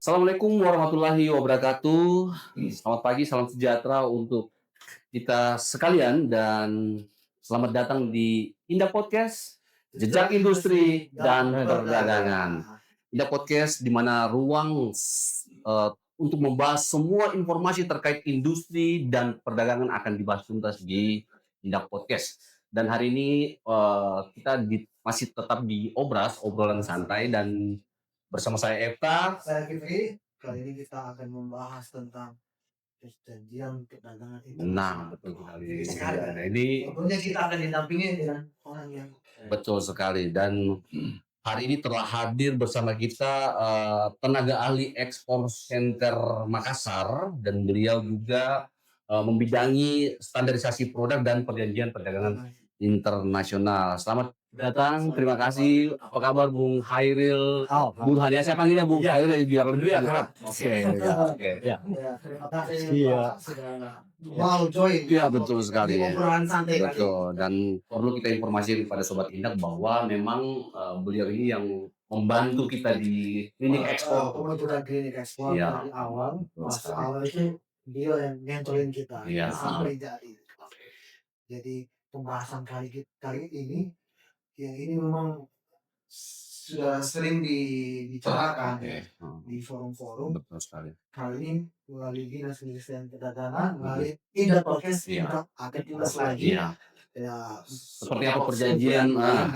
Assalamualaikum warahmatullahi wabarakatuh. Selamat pagi, salam sejahtera untuk kita sekalian dan selamat datang di Indah Podcast, Jejak Industri dan Perdagangan. Indah Podcast di mana ruang untuk membahas semua informasi terkait industri dan perdagangan akan dibahas tuntas di Indah Podcast. Dan hari ini masih tetap di obrolan santai dan bersama saya Epta. Saya Kifli. Kali ini kita akan membahas tentang perjanjian perdagangan Nah, internasional. betul sekali. Sekali. Nah, ini Tentunya kita akan didampingi dengan orang yang betul sekali dan hari ini telah hadir bersama kita tenaga ahli ekspor center Makassar dan beliau juga membidangi standarisasi produk dan perjanjian perdagangan internasional. Selamat datang, terima kasih. Apa kabar Bung Hairil? Bung Hania, saya panggilnya Bung Hairil biar lebih akrab. Oke, oke. ya, terima kasih Iya. Pak sudah mau join. Iya, betul sekali. Di obrolan santai kali. Betul, dan perlu kita informasikan kepada Sobat Indah bahwa memang beliau ini yang membantu kita di klinik ekspor. Pembentukan klinik ekspor Iya. dari awal, Betul masa sekali. awal itu dia yang nyentuhin kita Iya. sampai jadi. Jadi pembahasan kali ini ya ini memang sudah sering dibicarakan Oke. di forum-forum. Betul sekali. Kali ini melalui Dinas Perindustrian Perdagangan, melalui Indah Podcast, Iya. kita akan ulas lagi. Iya. Ya, Seperti apa perjanjian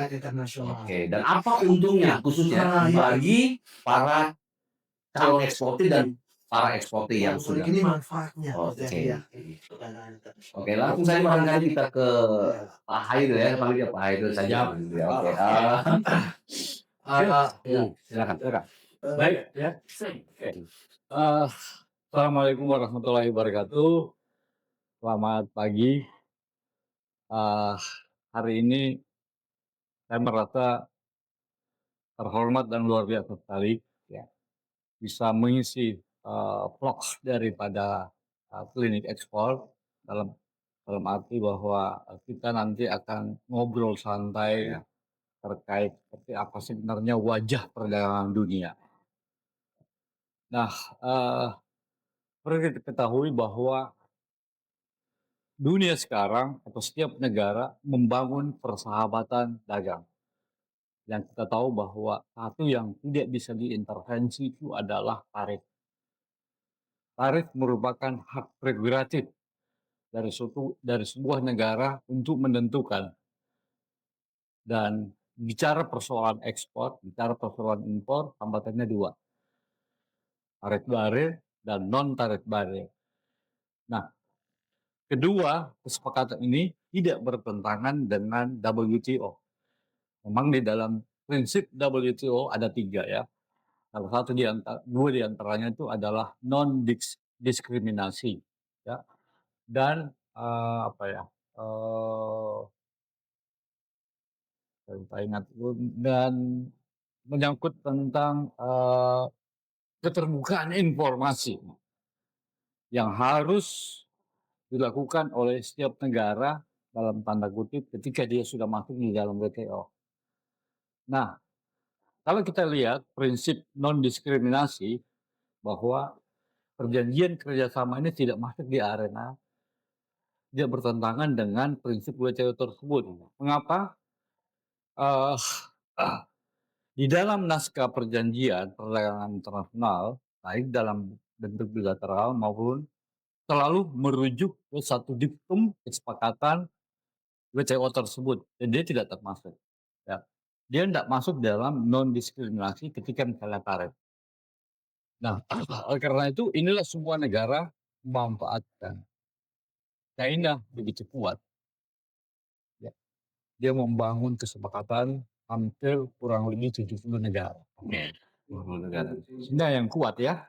internasional. Oke, dan apa untungnya khususnya bagi para calon eksportir dan para eksportir yang sudah. Ini manfaatnya. Oke. Perdagangan internasional. Oke, langsung saja barangkali kita ke Pak Hairil ya, panggil Pak Hairil saja. Ya, oke. Silakan. Baik ya. Assalamualaikum warahmatullahi wabarakatuh. Selamat pagi. Hari ini saya merasa terhormat dan luar biasa sekali ya, bisa mengisi vlog daripada klinik ekspor dalam arti bahwa kita nanti akan ngobrol santai terkait seperti apa sebenarnya wajah perdagangan dunia. Nah, perlu kita ketahui bahwa dunia sekarang atau setiap negara membangun persahabatan dagang. Yang kita tahu bahwa satu yang tidak bisa diintervensi itu adalah tarif. Tarif merupakan hak prerogatif dari sebuah negara untuk menentukan. Dan bicara persoalan ekspor, bicara persoalan impor, hambatannya dua. Tarif baril dan non-tarif baril. Nah, kedua, kesepakatan ini tidak bertentangan dengan WTO. Memang di dalam prinsip WTO ada 3 ya. Salah satu dua diantaranya itu adalah non-diskriminasi ya. Dan saya lupa ingat, dan menyangkut tentang keterbukaan informasi yang harus dilakukan oleh setiap negara dalam tanda kutip ketika dia sudah masuk di dalam WTO. Nah, kalau kita lihat prinsip non-diskriminasi bahwa perjanjian kerjasama ini tidak masuk di arena, dia bertentangan dengan prinsip WTO tersebut. Mengapa? Di dalam naskah perjanjian perdagangan internasional, baik dalam bentuk bilateral maupun selalu merujuk ke satu diktum kesepakatan WTO tersebut, dan dia tidak termasuk. Ya. Dia tidak masuk dalam non-diskriminasi ketika misalnya tarif. Nah, oleh karena itu inilah semua negara memanfaatkan. China begitu kuat. Ya. Dia membangun kesepakatan hampir kurang lebih 70 negara. China yang kuat ya.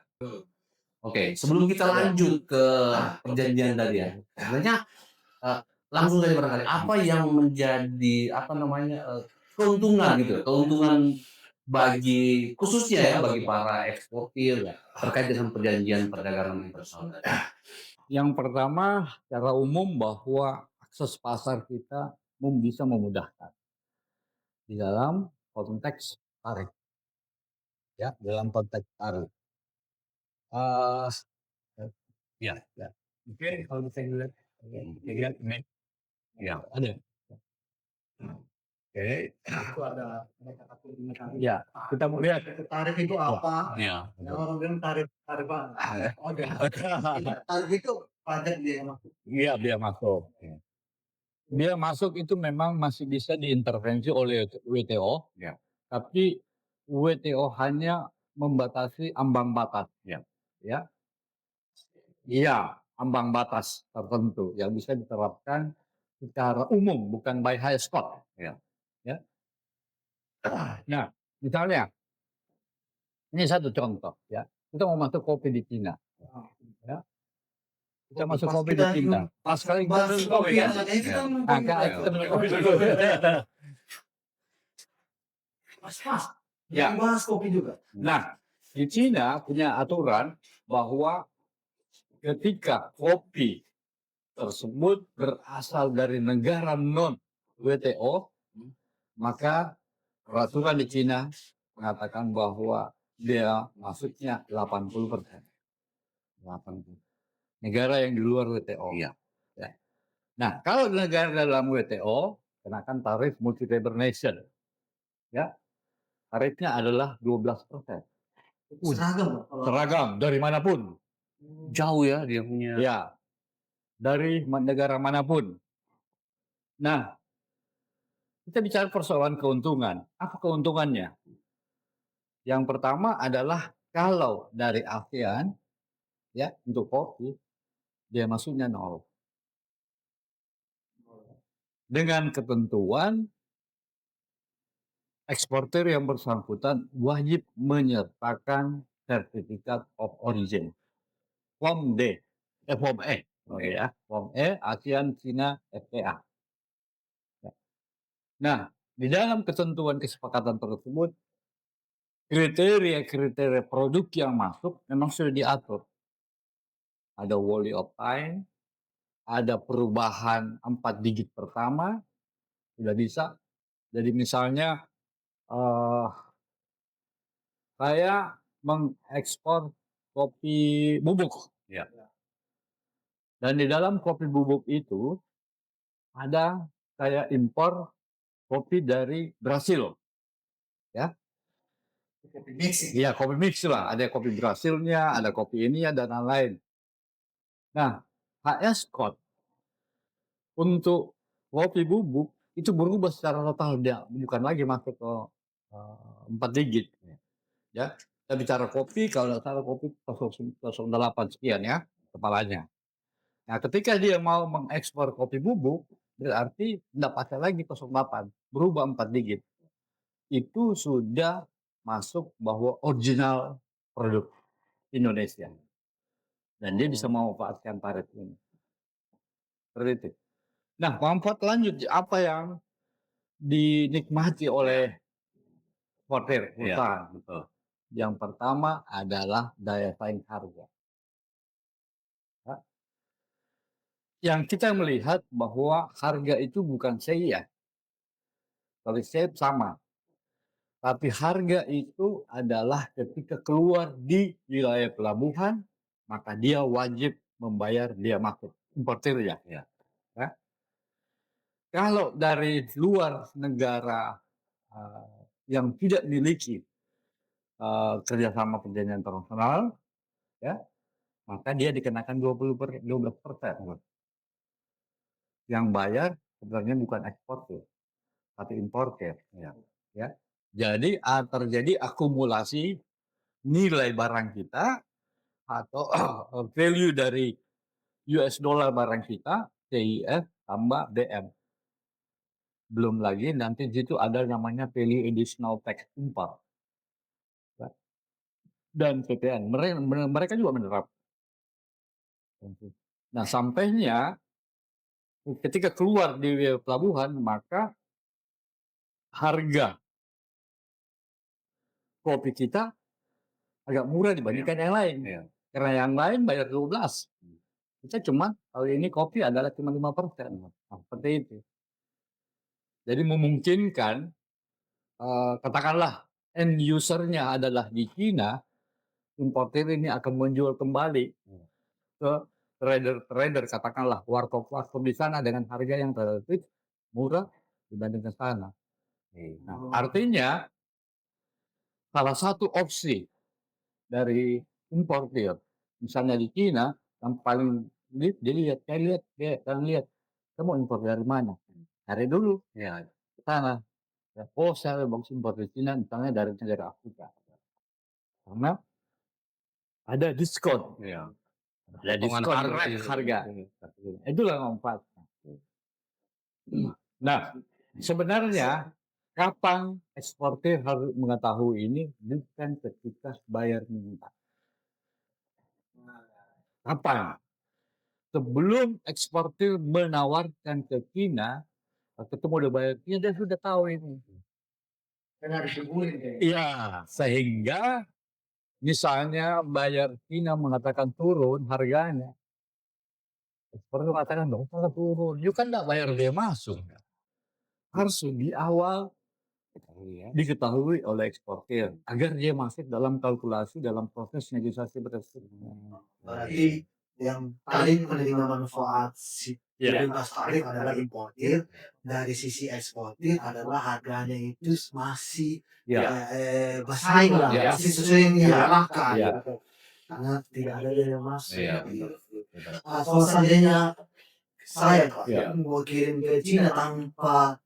Oke, sebelum kita lanjut ke perjanjian tadi ya, sebenarnya langsung saja barangkali apa yang menjadi keuntungan gitu, keuntungan bagi khususnya ya bagi para eksportir terkait dengan perjanjian perdagangan internasional. Yang pertama, secara umum bahwa akses pasar kita bisa memudahkan di dalam konteks tarif. Ya, dalam konteks tarif. Eh, ya, ya. Oke, kalau kita lihat, lihat ini, ya ada. Oke, Itu ada kata ya kita mau lihat. tarif itu apa? Ya, Yang orang bilang tarif apa? Oh, tarif itu pajak dia yang masuk. iya biaya masuk. Biaya masuk itu memang masih bisa diintervensi oleh WTO, Ya. tapi WTO hanya membatasi ambang batas. Ya. Ya, iya ambang batas tertentu yang bisa diterapkan secara umum, bukan by high cost. Ya. Ya. Nah, misalnya ini satu contoh ya. Kita mau masuk kopi di Cina. Ya. Kita masuk Pas kopi di kita Cina. Pas kali kita bahas minum kopi ya. yang ada itu Ya. kan Nah, kita minum kopi dulu. Mas, Ya. yang bahas kopi juga. Nah, di Cina punya aturan bahwa ketika kopi tersebut berasal dari negara non WTO, maka peraturan di Cina mengatakan bahwa dia masuknya 80%. 80. Negara yang di luar WTO. Iya. Ya. Nah, kalau negara dalam WTO kenakan tarif multi labor nation. Ya. Tarifnya adalah 12%. Seragam loh. Seragam dari manapun. Jauh ya dia punya. Ya, dari negara manapun. Nah, kita bicara persoalan keuntungan. Apa keuntungannya? Yang pertama adalah kalau dari ASEAN, ya untuk kopi, dia masuknya 0. Dengan ketentuan eksportir yang bersangkutan wajib menyertakan sertifikat of origin. Form D, Form E, ya, Form E, ASEAN, Cina, FTA. Nah, di dalam ketentuan kesepakatan tersebut, kriteria-kriteria produk yang masuk memang sudah diatur. Ada wholly of time, ada perubahan 4 digit pertama, sudah bisa. Jadi misalnya saya mengekspor kopi bubuk. Ya. Dan di dalam kopi bubuk itu ada saya impor kopi dari Brasil. Ya. Kopi mix. Iya, kopi mix lah. Ada kopi Brasilnya, ada kopi ini dan lain-lain. Nah, HS code untuk kopi bubuk itu berubah secara total, dia bukan lagi masuk ke 4 digit. Ya, kita bicara kopi, kalau salah kopi 008 sekian ya kepalanya. Nah, ketika dia mau mengekspor kopi bubuk, berarti tidak pakai lagi 08, berubah 4 digit. Itu sudah masuk bahwa original produk Indonesia. Dan dia bisa memanfaatkan tarif ini. Seperti itu. Nah, manfaat lanjut apa yang dinikmati oleh eksportir Iya, perusahaan? betul. Yang pertama adalah daya saing harga. Ya. Yang kita melihat bahwa harga itu bukan saya, tapi saya sama. Tapi harga itu adalah ketika keluar di wilayah pelabuhan, maka dia wajib membayar biaya masuk. Importir ya. Ya. Ya. Kalau dari luar negara yang tidak memiliki kerjasama perjanjian internasional, ya, maka dia dikenakan 12%. Yang bayar sebenarnya bukan eksportir, tapi importer. Ya. Jadi terjadi akumulasi nilai barang kita atau value dari US dollar barang kita, CIF tambah DM. Belum lagi nanti di situ ada namanya value additional tax import. Dan PPN. Mereka juga menerap. Nah, sampainya ketika keluar di pelabuhan, maka harga kopi kita agak murah dibandingkan yang lain. Iya. Karena yang lain bayar 12. Kita cuma kali ini kopi adalah cuma 5%. Nah, seperti itu. Jadi memungkinkan katakanlah end usernya adalah di China, importir ini akan menjual kembali ke trader-trader, katakanlah warkop-warkop di sana dengan harga yang relatif murah dibanding ke sana. Nah, artinya salah satu opsi dari importir, misalnya di Cina, yang paling saya lihat, "Kamu mau impor dari mana?" Cari dulu ke sana. Ya, "Oh, saya bagus impor dari Cina," misalnya dari negara Afrika. Karena ada diskon. Ada Potongan diskon harga harga. Itulah manfaatnya. Nah, sebenarnya kapan eksportir harus mengetahui ini bukan ketika bayar minta. Kapan? Sebelum eksportir menawarkan ke China, ketemu udah bayar China, dia sudah tahu ini. Kan harus dihubungin kayaknya. Iya, sehingga misalnya bayar China mengatakan turun harganya, eksportir mengatakan dong kalau turun, you kan nggak bayar dia masuk. Harus di awal diketahui oleh eksportir agar dia masuk dalam kalkulasi dalam proses negosiasi tersebut. Berarti yang paling menerima manfaat si Ya. bebas tarif adalah importir. Dari sisi eksportir adalah harganya itu masih Ya. bersaing lah, Ya. masih sesuai yang diharapkan. Ya. Gitu. Karena tidak ada yang masuk. Iya. Kalau seandainya saya Pak, Ya. mau kirim ke Cina tanpa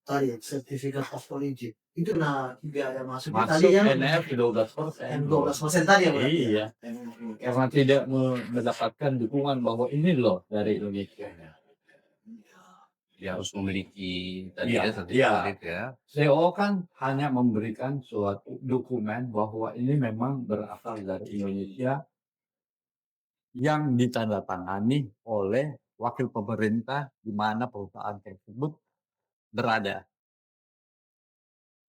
tadi sertifikat of origin, itu biaya masuknya tadi Masuk yang NF 12%. yang 12% tadi ya berarti. Iya. Karena tidak mendapatkan dukungan bahwa ini loh dari Indonesia. Dia harus memiliki tadi Iya, ya sertifikat ya. CO kan hanya memberikan suatu dokumen bahwa ini memang berasal dari Indonesia yang ditandatangani oleh wakil pemerintah di mana perusahaan tersebut berada.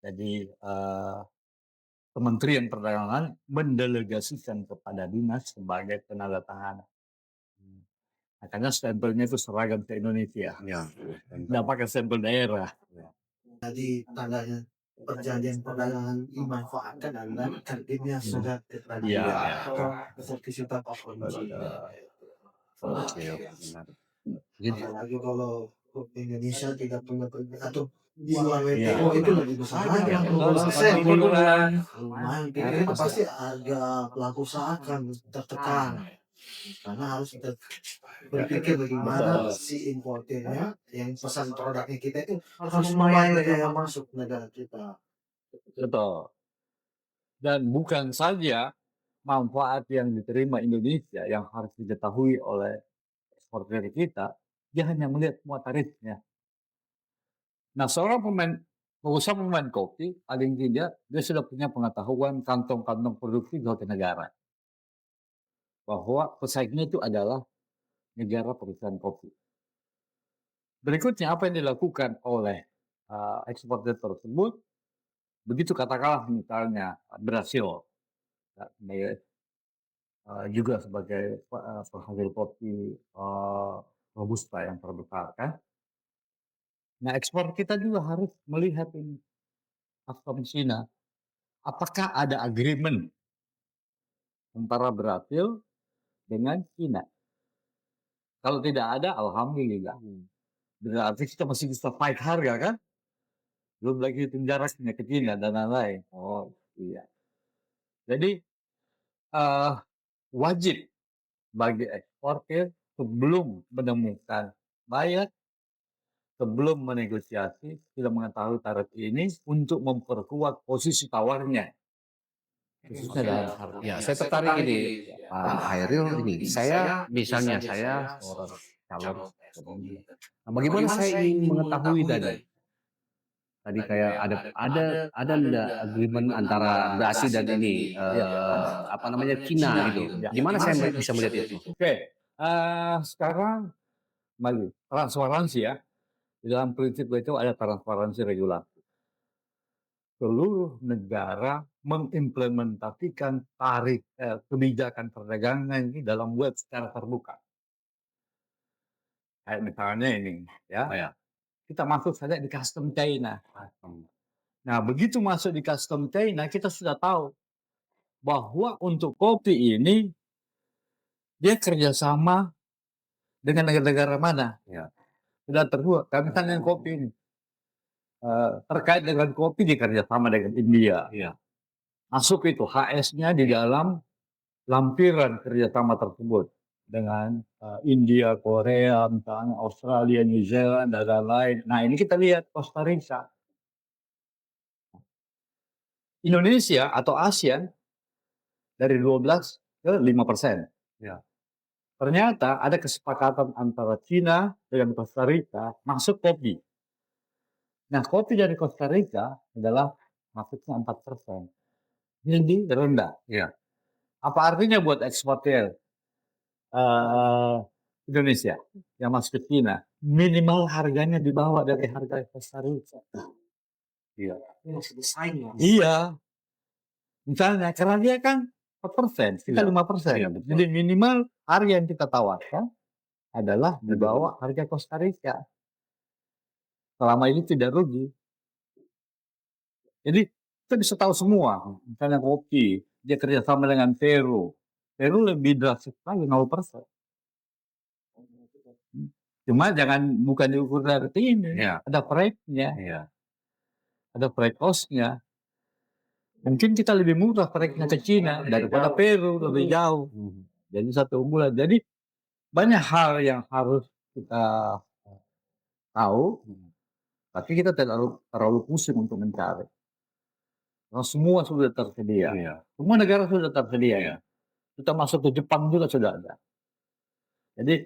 Jadi Kementerian Perdagangan mendelegasikan kepada dinas sebagai penandatangan. Makanya stempelnya itu seragam ke Indonesia. Ya. Nggak pakai stempel daerah. Jadi tandanya perjanjian perdagangan dimanfaatkan adalah terbitnya surat keterangan Iya. atau sertifikat of origin. Oke, benar. Jadi Apalagi kalau Indonesia tidak punya atau di luar WTO Iya. itu lebih besar lagi yang Kalau 12%. bulan. Lumayan, itu pasti harga pelaku usaha akan tertekan karena harus berpikir bagaimana Betul. si importernya yang pesan produknya kita itu harus membayar biaya masuk negara kita. Betul. Dan bukan saja manfaat yang diterima Indonesia yang harus diketahui oleh eksportir kita, dia hanya melihat semua tarifnya. Nah, seorang pengusaha pemain kopi, paling tidak dia sudah punya pengetahuan kantong-kantong produksi suatu negara. Bahwa pesaingnya itu adalah negara perusahaan kopi. Berikutnya apa yang dilakukan oleh eksportir tersebut, begitu katakanlah misalnya Brasil, juga sebagai penghasil kopi robusta yang terbesar kan. Nah, ekspor kita juga harus melihat ini custom Cina. Apakah ada agreement antara Brasil dengan Cina? Kalau tidak ada, alhamdulillah. Berarti kita masih bisa fight harga kan? Belum lagi hitung jaraknya ke Cina dan lain-lain. Oh iya. Jadi wajib bagi eksportir sebelum menemukan buyer, sebelum menegosiasi, sudah mengetahui tarif ini untuk memperkuat posisi tawarnya. Khususnya dalam harga. ya, saya tertarik ini Pak Hairil ini. Misalnya saya seorang calon ekonomi. Nah, bagaimana saya ingin mengetahui tadi? Tadi kayak ada enggak agreement antara Brasil dan ini apa namanya Cina gitu. Ya. Gimana saya bisa melihat itu? Oke, sekarang kembali transparansi ya. Di dalam prinsip itu ada transparansi regulasi. Seluruh negara mengimplementasikan tarif kebijakan perdagangan ini dalam web secara terbuka. Kayak misalnya ini, ya. Oh, ya. Kita masuk saja di custom China. Nah, begitu masuk di custom China, kita sudah tahu bahwa untuk kopi ini dia kerjasama dengan negara-negara mana. Ya. Sudah terbuat. Kami tanya kopi ini. Terkait dengan kopi dikerjasama dengan India. Iya. Masuk itu HS-nya di dalam lampiran kerjasama tersebut dengan India, Korea, misalnya Australia, New Zealand, dan lain-lain. Nah ini kita lihat Costa Rica. Indonesia atau ASEAN dari 12 ke 5%. Ya. Ternyata ada kesepakatan antara Cina dengan Costa Rica masuk kopi. Nah kopi dari Costa Rica adalah masuknya 4%. Jadi rendah. Iya. Apa artinya buat eksportir Indonesia yang masuk ke Cina? Minimal harganya di bawah dari harga Costa Rica. Iya. Iya. Misalnya karena dia kan 4%, kita Iya. 5%. Iya, betul. Jadi minimal harga yang kita tawarkan adalah di bawah harga Costa Rica. Selama ini tidak rugi. Jadi kita bisa tahu semua. Misalnya kopi, dia kerjasama dengan Peru. Peru lebih drastis lagi 0%. Cuma bukan diukur dari ini. Iya. Ada proyeknya, Iya. ada proyek cost-nya. Mungkin kita lebih murah proyeknya ke Cina daripada Peru, lebih jauh. Jadi satu unggulan. Jadi banyak hal yang harus kita tahu, tapi kita tidak terlalu pusing untuk mencari. Karena semua sudah tersedia. Iya. Semua negara sudah tersedia. Iya. Kita masuk ke Jepang juga sudah ada. Jadi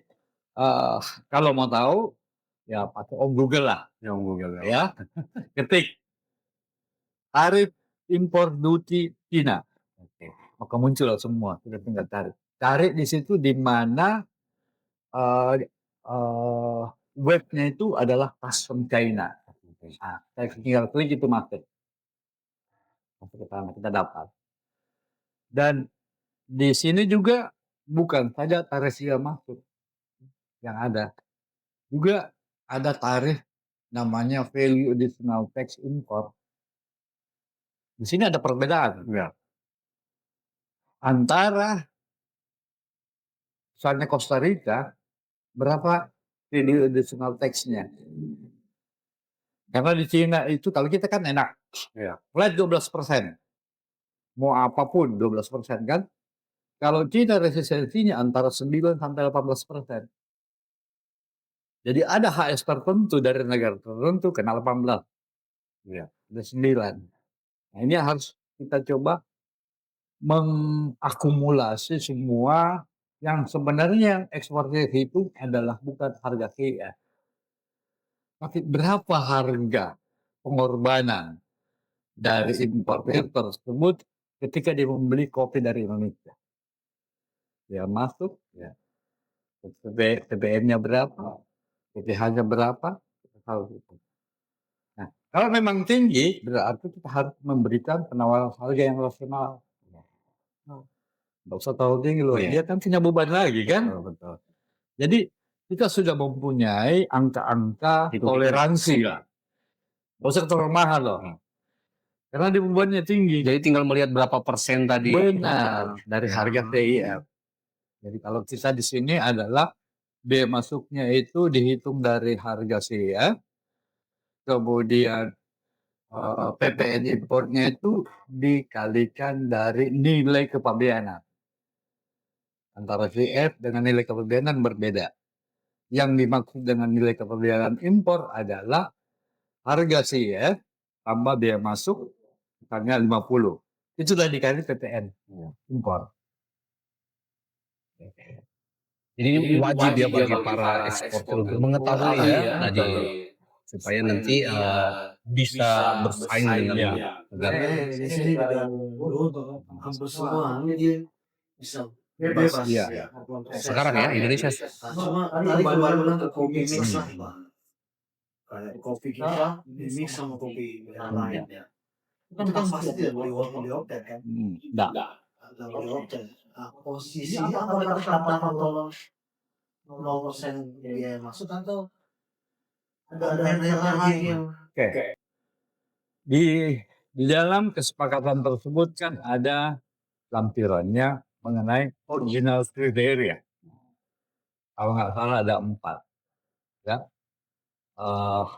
kalau mau tahu, ya pakai Google lah. Yang Google Ya, ketik tarif impor duty Cina. Oke. Maka muncul semua. Sudah tinggal tarik. Tarik di situ di mana webnya itu adalah custom China. Nah, saya tinggal klik itu masuk ke sana, kita dapat. Dan di sini juga bukan saja tarif yang masuk yang ada, juga ada tarif namanya value additional tax import. Di sini ada perbedaan Ya. antara misalnya Costa Rica berapa value additional tax-nya. Karena di Cina itu kalau kita kan enak, Ya. flat 12%. Mau apapun 12% kan. Kalau Cina resistensinya antara 9 sampai 18%. Jadi ada HS tertentu dari negara tertentu kena 18. Ya. Ada 9. Nah ini harus kita coba mengakumulasi semua yang sebenarnya ekspornya itu adalah bukan harga KF. Tapi berapa harga pengorbanan dari importer tersebut ketika dia membeli kopi dari Indonesia. Dia masuk, ya. TBM-nya berapa, PPh-nya berapa, kita tahu itu. Nah, kalau memang tinggi, berarti kita harus memberikan penawaran harga yang rasional. Nggak usah terlalu tinggi loh, dia kan punya beban lagi kan. Betul. Jadi kita sudah mempunyai angka-angka toleransi lah. Nggak usah terlalu mahal loh. Karena dia bebannya tinggi. Jadi tinggal melihat berapa persen tadi. Benar, dari harga TIF. Jadi kalau kita di sini adalah biaya masuknya itu dihitung dari harga CIF, kemudian PPN importnya itu dikalikan dari nilai kepabeanan. Antara CIF dengan nilai kepabeanan berbeda. Yang dimaksud dengan nilai kepabeanan impor adalah harga CIF tambah biaya masuk misalnya 50. Itu sudah dikali PPN impor. Jadi ini wajib ya bagi para eksportir untuk mengetahui ya, supaya nanti bisa bersaing dengan negara. Di sini dan hampir semua dia bisa bebas. Iya. Sekarang ya Indonesia. Cuma tadi baru bilang ke kopi mix lah, Pak. Kayak kopi kita di mix sama kopi yang lain ya. Itu kan pasti tidak boleh diopter kan? Enggak. Tidak boleh diopter. Posisinya apakah kata tolong 0% biaya masuk atau ada yang lagi yang Di dalam kesepakatan tersebut kan ada lampirannya mengenai original kriteria. Kalau nggak salah ada 4. Ya.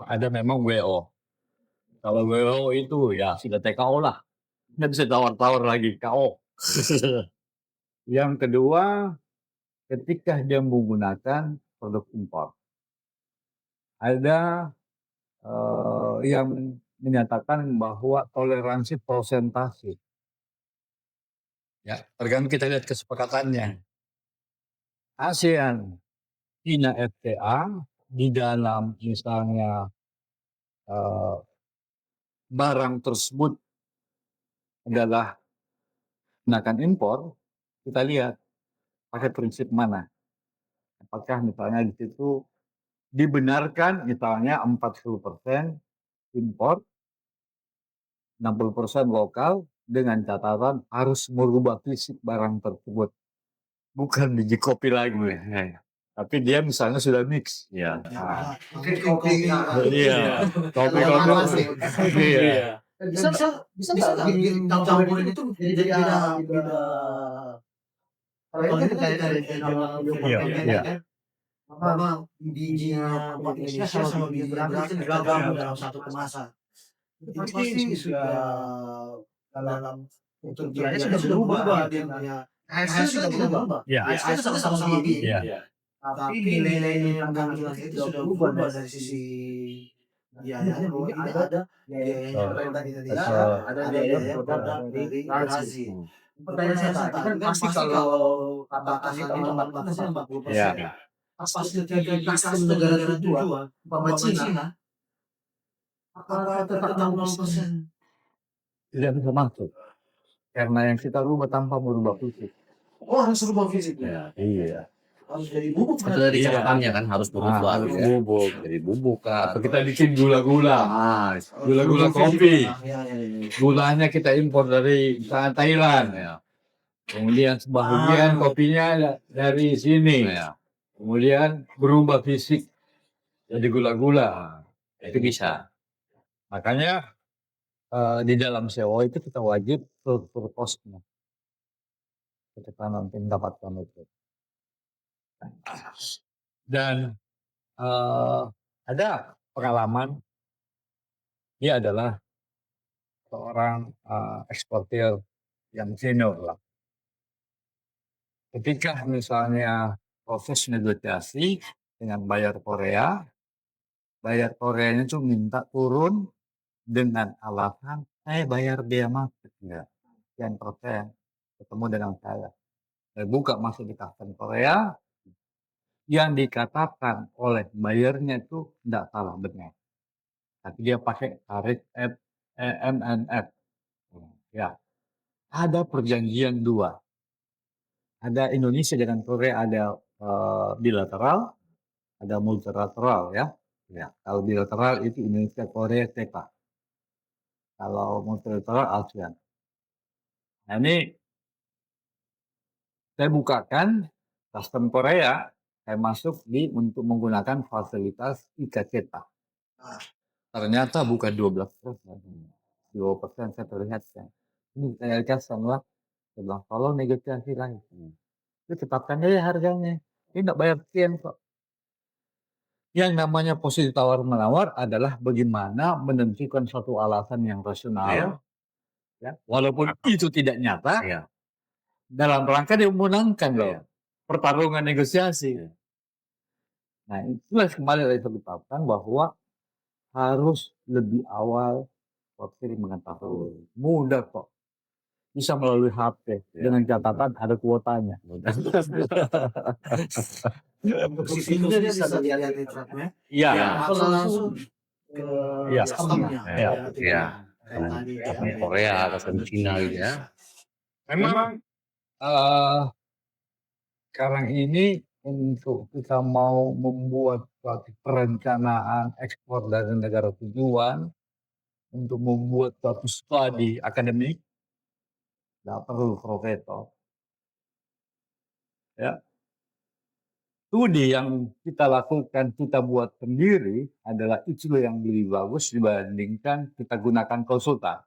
Ada memang WO. Kalau WO itu ya sudah TKO lah. Nggak bisa tawar-tawar lagi, KO. Yang kedua, ketika dia menggunakan produk impor. Ada yang menyatakan bahwa toleransi persentase. Ya, tergantung kita lihat kesepakatannya. ASEAN, China FTA, di dalam misalnya barang tersebut adalah gunakan impor, kita lihat pakai prinsip mana. Apakah misalnya di situ dibenarkan misalnya 40% impor, 60% lokal dengan catatan harus merubah fisik barang tersebut. Bukan biji kopi lagi. Tapi dia misalnya sudah mix. Ya. Mungkin kopi. Iya. Kopi. Iya. Bisa nggak campurin itu jadi beda. Kalau ini dari Iya. Apa bijinya Indonesia sama biji Brazil itu digabung dalam satu kemasan. Itu pasti sudah dalam untuk dia sudah berubah, dia punya hasil sudah berubah. Iya. Hasil sama-sama biji. Iya. Tapi nilai-nilai yang kandungan itu sudah berubah dari sisi biayanya, bahwa ini ada biayanya produk Indonesia, ada biaya produk dari Brazil. Pertanyaan saya tadi kan pasti kalau batasannya 40%. Iya. Pas ketika custom negara tujuan, umpama Cina, apa tetap 60%? Tidak bisa masuk. Karena yang kita rubah tanpa merubah fisik. Oh, harus rubah fisik. Iya. Harus dari bubuk. Itu dari catatannya kan harus berubah. Harus ya. bubuk. Dari bubuk kan. Atau kita bikin gula-gula. Gula-gula kopi. Ya. Gulanya kita impor dari Thailand. Ya. Kemudian sebagian kopinya dari sini. Ya. Kemudian berubah fisik jadi gula-gula. Itu bisa. Makanya di dalam SEO itu kita wajib struktur cost-nya. Kita nanti mendapatkan itu. Dan ada pengalaman, dia adalah seorang eksportir yang senior lah. Ketika misalnya proses negosiasi dengan buyer Koreanya itu minta turun dengan alasan saya bayar biaya masuk enggak, sekian persen ketemu dengan saya. Saya buka masuk di custom Korea, yang dikatakan oleh bayarnya itu tidak salah benar. Tapi dia pakai tarif MNF. Ya, ada perjanjian 2. Ada Indonesia dengan Korea, ada bilateral, ada multilateral ya. Ya, kalau bilateral itu Indonesia, Korea, TK. Kalau multilateral ASEAN. Nah ini saya bukakan custom Korea, saya masuk untuk menggunakan fasilitas IKCETA. Ternyata bukan 12%. 2% saya perlihatkan. Ini saya custom lah. Saya bilang, tolong negosiasi lagi. Itu tetapkan aja harganya. Ini tidak bayar sekian kok. Yang namanya posisi tawar-menawar adalah bagaimana menentukan suatu alasan yang rasional. Ya, walaupun itu tidak nyata. Ya. Dalam rangka dia memenangkan loh. Pertarungan negosiasi. Nah itulah kembali lagi ditetapkan bahwa harus lebih awal waktu mengetahui. Mudah kok. Bisa melalui HP dengan catatan ada kuotanya. Itu dia bisa lihat di tracknya. Iya. Atau langsung ke Iya. customnya. Iya. Iya. Kayak tadi ya. Custom Korea atau Cina gitu ya. Memang sekarang ini untuk kita mau membuat suatu perencanaan ekspor dari negara tujuan, untuk membuat suatu studi akademik, tidak perlu profesor. Ya. Studi yang kita lakukan, kita buat sendiri adalah itu yang lebih bagus dibandingkan kita gunakan konsultan.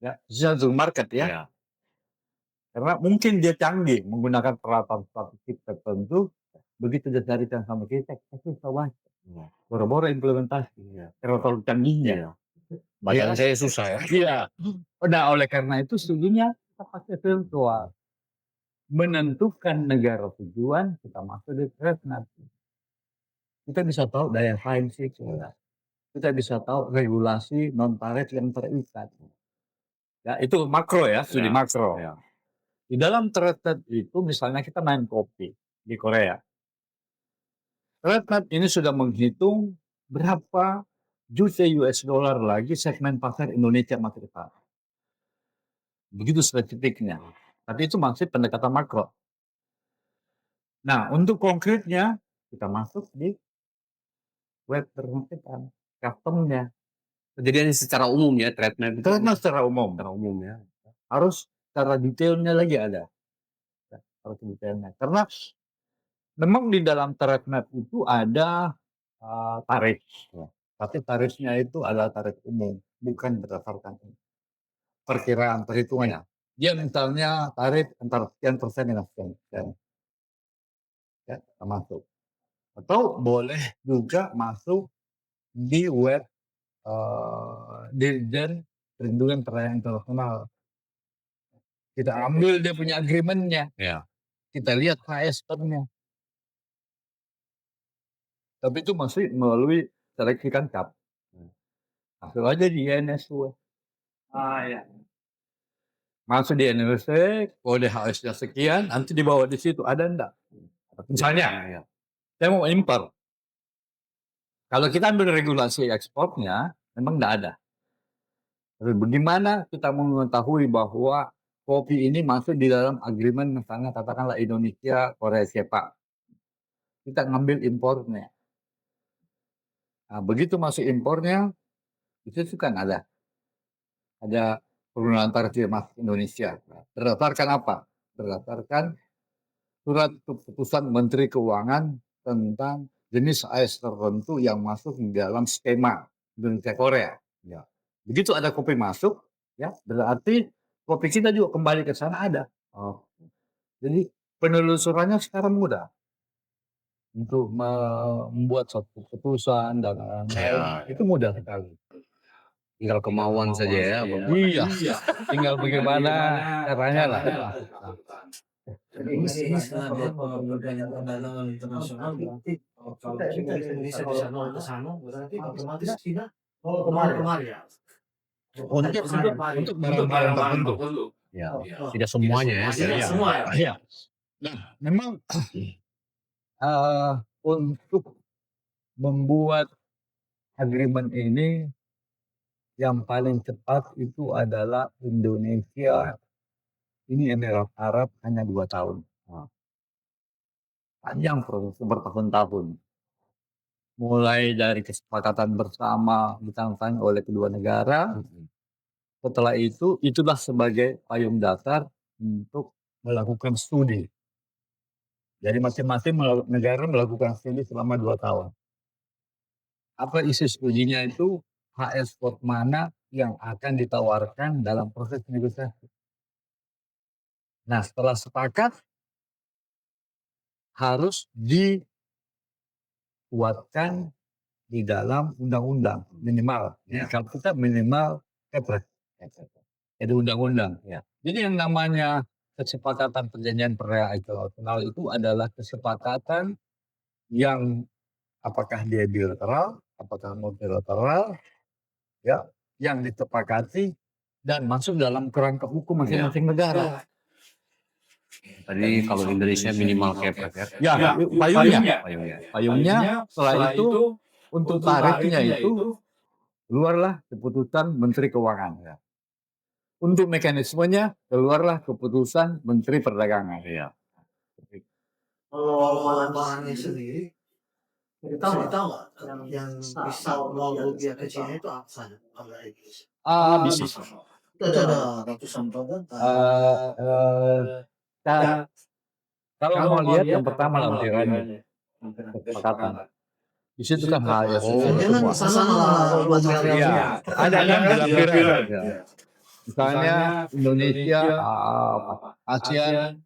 Ya, sesuatu market ya. Karena mungkin dia canggih menggunakan peralatan statistik tertentu, begitu dia carikan sama kita susah banget. Boro-boro implementasi, karena terlalu canggihnya. Bacaan saya susah ya. Iya. Nah, oleh karena itu sesungguhnya kita pakai virtual. Menentukan negara tujuan, kita masuk di TradeNet. Kita bisa tahu daya saing sih. Kita bisa tahu regulasi non-tarif yang terikat. Ya, itu makro ya, studi Ya, makro. ya. Di dalam TradeNet itu misalnya kita main kopi di Korea. TradeNet ini sudah menghitung berapa juta US dollar lagi segmen pasar Indonesia masih ke sana. Begitu spesifiknya. Tapi itu masih pendekatan makro. Nah, untuk konkretnya kita masuk di web permukaan, customnya. Jadi secara umum ya TradeNet itu. TradeNet secara umum. Secara umum ya. Harus secara detailnya lagi ada. Ya, harus detailnya. Karena memang di dalam TradeNet itu ada tarif. Ya. Tapi tarifnya itu adalah tarif umum, bukan berdasarkan perkiraan perhitungannya. Dia misalnya tarif antara sekian persen dengan sekian persen. Ya, kita masuk. Atau boleh juga masuk di web Dirjen Perlindungan Perdagangan Internasional. Kita ambil dia punya agreement-nya. Ya. Kita lihat KSP-nya. Tapi itu masih melalui seleksi kancap. Masuk aja di INSW. Ya. Masuk di INSW, kode HS-nya sekian, nanti dibawa di situ. Ada enggak? Misalnya, Ya. saya mau impor. Kalau kita ambil regulasi ekspornya, memang enggak ada. Tapi bagaimana kita mengetahui bahwa kopi ini masuk di dalam agreement misalnya katakanlah Indonesia, Korea, CEPA. Kita ngambil impornya. Nah, begitu masuk impornya, itu kan ada pergunaan tarif dia masuk Indonesia. Berdasarkan apa? Berdasarkan surat keputusan Menteri Keuangan tentang jenis AS tertentu yang masuk di dalam skema Indonesia Korea. Ya. Begitu ada kopi masuk, ya berarti kopi kita juga kembali ke sana ada. Jadi penelusurannya sekarang mudah untuk membuat suatu keputusan dan lain-lain. Itu mudah sekali. Tinggal kemauan saja ya. Iya. Tinggal bagaimana caranya lah. Ini sebenarnya perdagangan perdagangan internasional berarti kalau kita Indonesia bisa nol ke sana berarti otomatis Cina nol kemari ya. Untuk barang-barang tertentu. Ya. Tidak semuanya ya. Tidak semua ya. Iya. Nah, memang untuk membuat agreement ini yang paling cepat itu adalah Indonesia. Ini Emirat Arab hanya 2 tahun. Panjang proses bertahun-tahun. Mulai dari kesepakatan bersama ditangani oleh kedua negara. Setelah itu, itulah sebagai payung dasar untuk melakukan studi. Jadi masing-masing negara melakukan studi selama 2 tahun. Apa isi studinya itu? HS spot mana yang akan ditawarkan dalam proses negosiasi. Nah, setelah sepakat, harus dikuatkan di dalam undang-undang minimal. Ya. Kalau kita minimal kepres. Jadi undang-undang. Ya. Jadi yang namanya kesepakatan perjanjian perdagangan internasional itu adalah kesepakatan yang apakah dia bilateral, apakah multilateral, ya, yang disepakati dan masuk dalam kerangka hukum masing-masing negara. Tadi kalau Indonesia minimal kepres ya. Ya, payungnya. Setelah itu untuk tarifnya itu keluarlah keputusan Menteri Keuangan. Ya. Untuk mekanismenya keluarlah keputusan Menteri Perdagangan. Iya. Kalau barang-barangnya sendiri, kita tahu nggak yang bisa jual rupiah ke Cina itu apa saja? Bisa. Itu ada ratusan produk. Kalau mau lihat yang pertama lampirannya kesepakatan. Di situ kan HS semua. Sama materialnya. Ada kan di lampiran. Misalnya Indonesia ASEAN,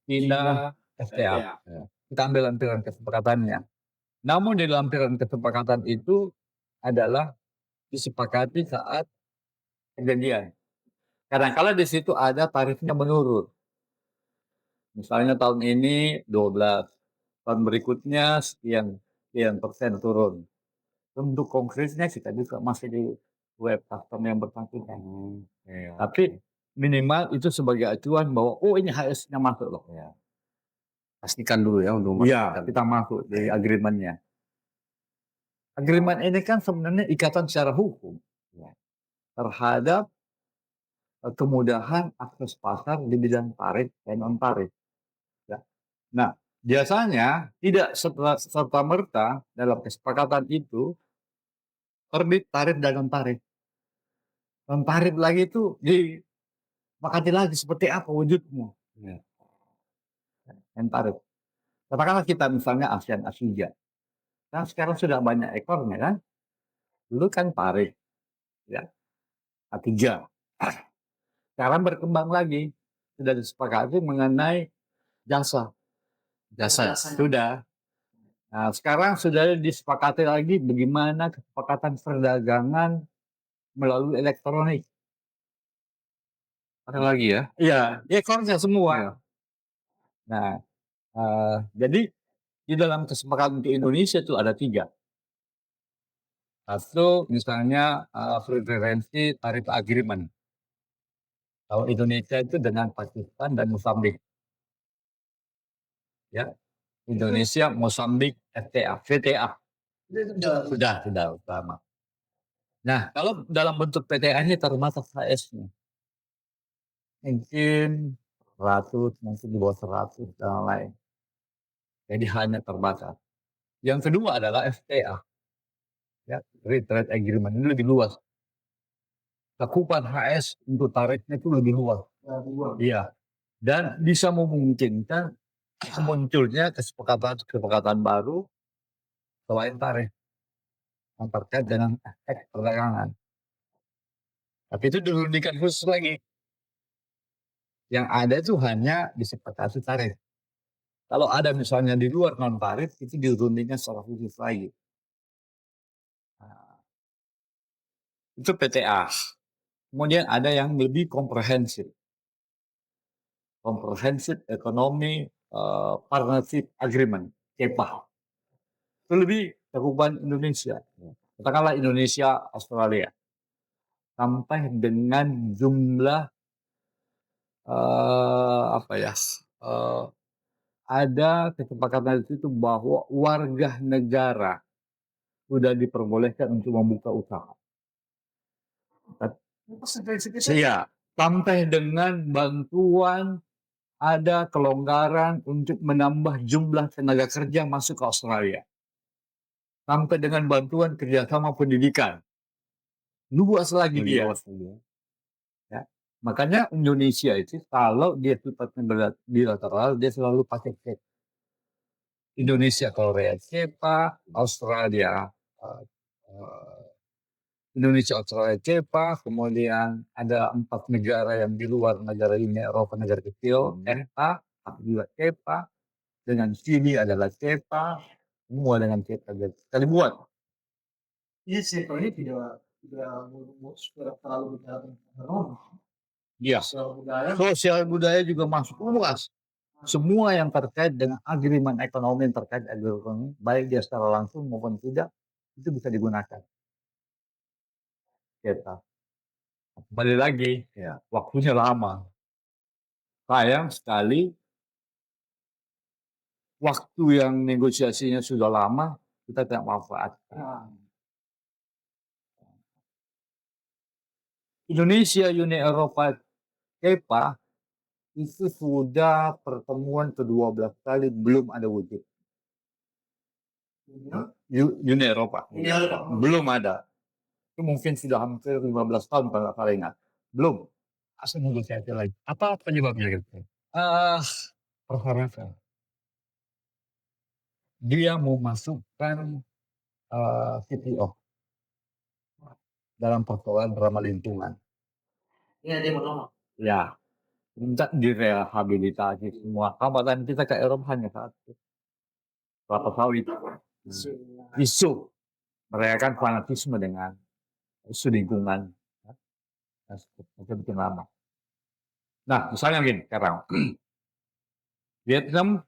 China, FTA. Ya. Kita ambil lampiran kesepakatannya. Namun di lampiran kesepakatan itu adalah disepakati saat perjanjian. Kadang-kala di situ ada tarifnya menurun. Misalnya tahun ini 12, tahun berikutnya sekian persen turun. Untuk konkretnya kita juga masih di web custom yang bersangkutan. Iya. Tapi minimal itu sebagai acuan bahwa oh ini HS-nya masuk loh. Ya. Pastikan dulu ya untuk Iya, kita masuk di agreement-nya. Agreement ini kan sebenarnya ikatan secara hukum ya, terhadap kemudahan akses pasar di bidang tarif dan non tarif. Ya. Nah, biasanya tidak serta-merta dalam kesepakatan itu terbit tarif dan non tarif. Non tarif lagi itu disepakati lagi seperti apa wujudnya. Ya. Non tarif. Katakanlah kita misalnya ASEAN Asia. Nah, sekarang sudah banyak ekornya kan. Dulu kan tarif. Ya. A3. Sekarang berkembang lagi. Sudah disepakati mengenai jasa. Jasa. Sudah. Nah, sekarang sudah disepakati lagi bagaimana kesepakatan perdagangan melalui elektronik. Ada lagi ya? Iya, ekornya semua. Iya. Nah, jadi di dalam kesepakatan di Indonesia itu ada 3. Satu misalnya preferensi tarif agreement. Kalau Indonesia itu dengan Pakistan dan Mozambik. Ya, Indonesia, Mozambik, FTA, VTA. Sudah utama. Nah, kalau dalam bentuk PTA ini terbatas HS-nya. Mungkin 100, mungkin di bawah 100 dan lain. Jadi hanya terbatas. Yang kedua adalah FTA. Ya, Free Trade Agreement ini lebih luas. Cakupan HS untuk tarifnya itu lebih luas. Iya. Dan bisa memungkinkan munculnya kesepakatan baru selain tarif yang terkait dengan efek perdagangan. Tapi itu dirundingkan khusus lagi. Yang ada itu hanya disepakati tarif. Kalau ada misalnya di luar non tarif itu dirundingkan secara khusus lagi. Nah, itu PTA. Kemudian ada yang lebih komprehensif. Comprehensive Economy Partnership Agreement, CEPA. Itu lebih cakupan Indonesia. Katakanlah Indonesia, Australia. Sampai dengan jumlah ada kesepakatan di situ bahwa warga negara sudah diperbolehkan untuk membuka usaha. Iya, sampai dengan bantuan ada kelonggaran untuk menambah jumlah tenaga kerja masuk ke Australia. Sampai dengan bantuan kerjasama pendidikan. Luas lagi dia. Ya. Makanya Indonesia itu kalau dia sifatnya bilateral, dia selalu pakai CEPA. Indonesia Korea CEPA, Australia Indonesia Australia CEPA, kemudian ada 4 negara yang di luar negara ini, Eropa negara kecil, EFTA, juga CEPA, dengan Chili adalah CEPA, semua dengan CEPA sekali buat. Iya, CEPA ini tidak terlalu bicara tentang ekonomi. Iya. Sosial budaya juga masuk luas. Semua yang terkait dengan agreement ekonomi yang terkait ekonomi, baik dia secara langsung maupun tidak, itu bisa digunakan. CEPA. Kembali lagi, ya, waktunya lama. Sayang sekali, waktu yang negosiasinya sudah lama, kita tidak manfaatkan. Indonesia, Uni Eropa, CEPA, itu sudah pertemuan ke-12 kali belum ada wujud. Uni Eropa. Belum ada. Itu mungkin sudah hampir 15 tahun kalau saya ingat. Belum. Asal negosiasi lagi. Apa penyebabnya gitu? Persyaratan. Dia mau masukkan CPO dalam persoalan ramah lingkungan. Iya, dia menolak. Ya. minta direhabilitasi semua. Hambatan kita ke Eropa hanya satu, kelapa sawit. Isu merayakan fanatisme dengan isu lingkungan. Itu bikin lama. Nah, misalnya gini sekarang, Vietnam